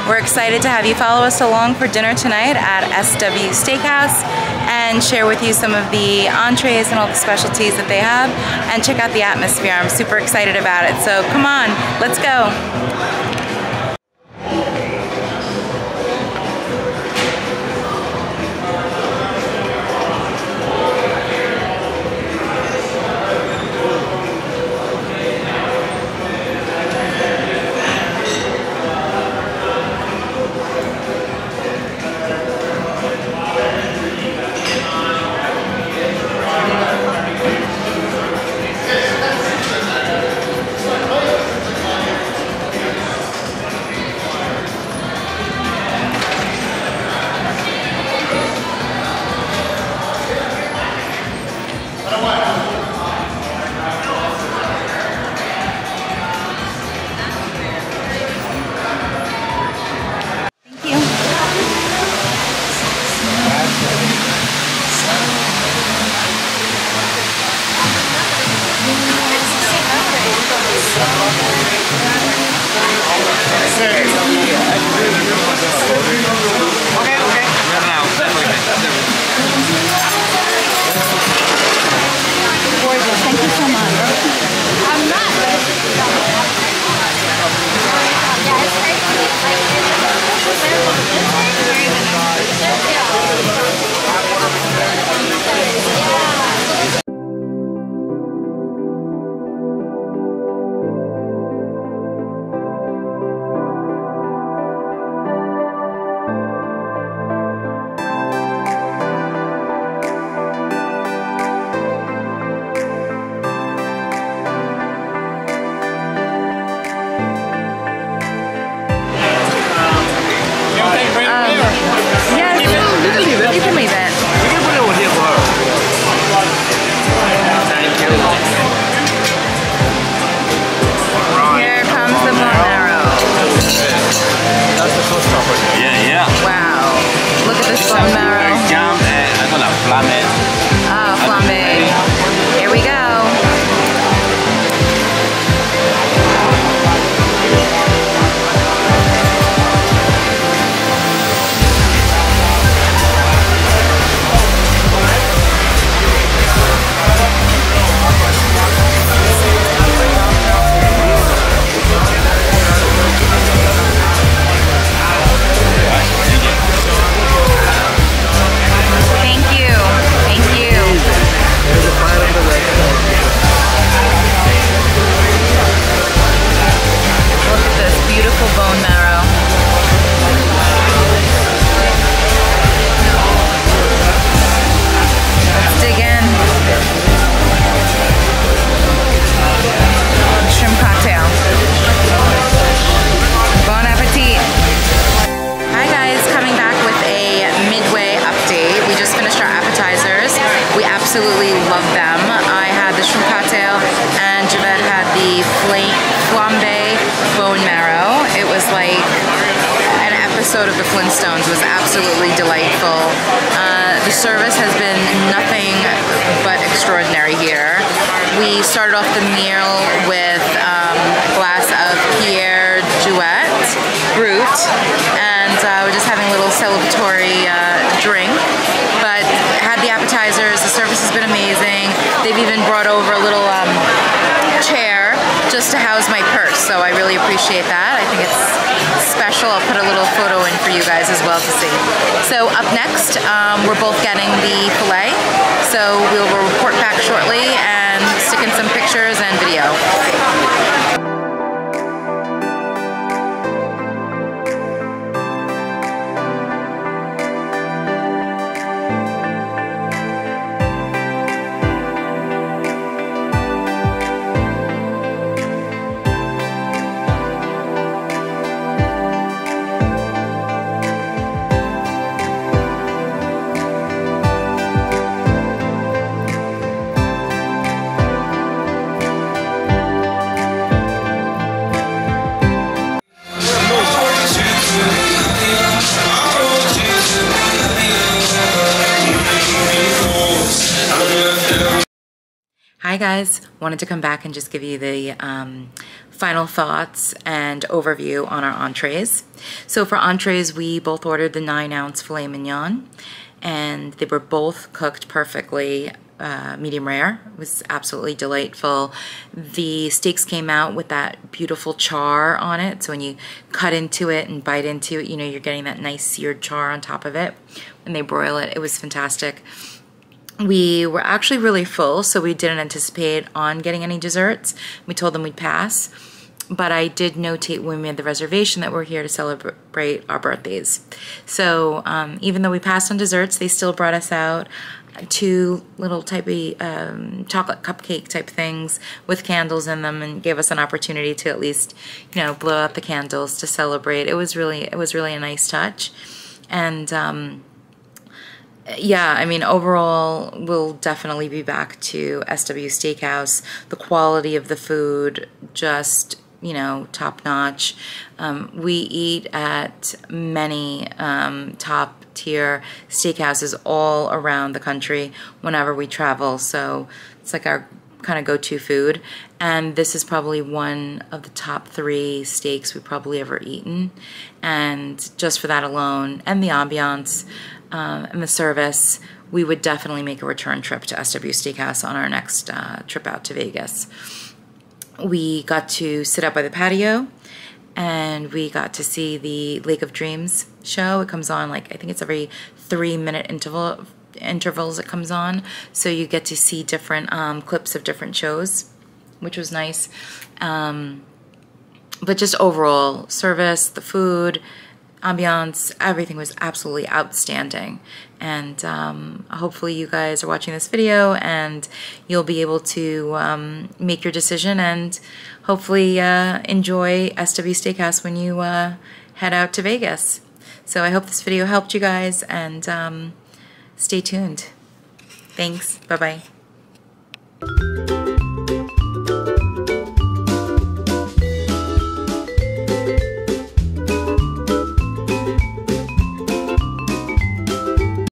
We're excited to have you follow us along for dinner tonight at SW Steakhouse and share with you some of the entrees and all the specialties that they have and check out the atmosphere. I'm super excited about it. So come on, let's go. Bone marrow. Oh, flambé. Here we go. Bone marrow. Let's dig in. Shrimp cocktail. Bon appetit. Hi guys, coming back with a midway update. We just finished our appetizers. We absolutely love them. I had the shrimp cocktail and Javed had the Filet Flambé bone marrow. It was like an episode of the Flintstones. It was absolutely delightful. The service has been nothing but extraordinary here. We started off the meal with a glass of Pierre Jouet Brut, and we're just having a little celebratory drink. But had the appetizers. The service has been amazing. They've even brought over a little chair just to house my purse, so I really appreciate that. I think it's special. I'll put a little photo in for you guys as well to see. So up next, we're both getting the filet, so we'll report back shortly and stick in some pictures and video. Hi guys, wanted to come back and just give you the final thoughts and overview on our entrees. So for entrees, we both ordered the 9-ounce filet mignon, and they were both cooked perfectly, medium rare. It was absolutely delightful. The steaks came out with that beautiful char on it, so when you cut into it and bite into it, you know, you're getting that nice seared char on top of it. When they broil it, it was fantastic. We were actually really full, so we didn't anticipate on getting any desserts. We told them we'd pass, but I did notate when we made the reservation that we're here to celebrate our birthdays. So even though we passed on desserts, they still brought us out 2 little typey chocolate cupcake type things with candles in them, and gave us an opportunity to at least, you know, blow out the candles to celebrate. It was really a nice touch. And yeah, I mean, overall, we'll definitely be back to SW Steakhouse. The quality of the food, just, you know, top notch. We eat at many top tier steakhouses all around the country whenever we travel, so it's like our kind of go-to food. And this is probably one of the top 3 steaks we've probably ever eaten. And just for that alone, and the ambiance, and the service, we would definitely make a return trip to SW Steakhouse on our next trip out to Vegas. We got to sit out by the patio, and we got to see the Lake of Dreams show. It comes on, like, I think it's every 3-minute intervals it comes on, so you get to see different clips of different shows, which was nice. But just overall, service, the food, ambiance, everything was absolutely outstanding. And hopefully you guys are watching this video and you'll be able to make your decision and hopefully enjoy SW Steakhouse when you head out to Vegas. So I hope this video helped you guys, and stay tuned. Thanks. Bye-bye.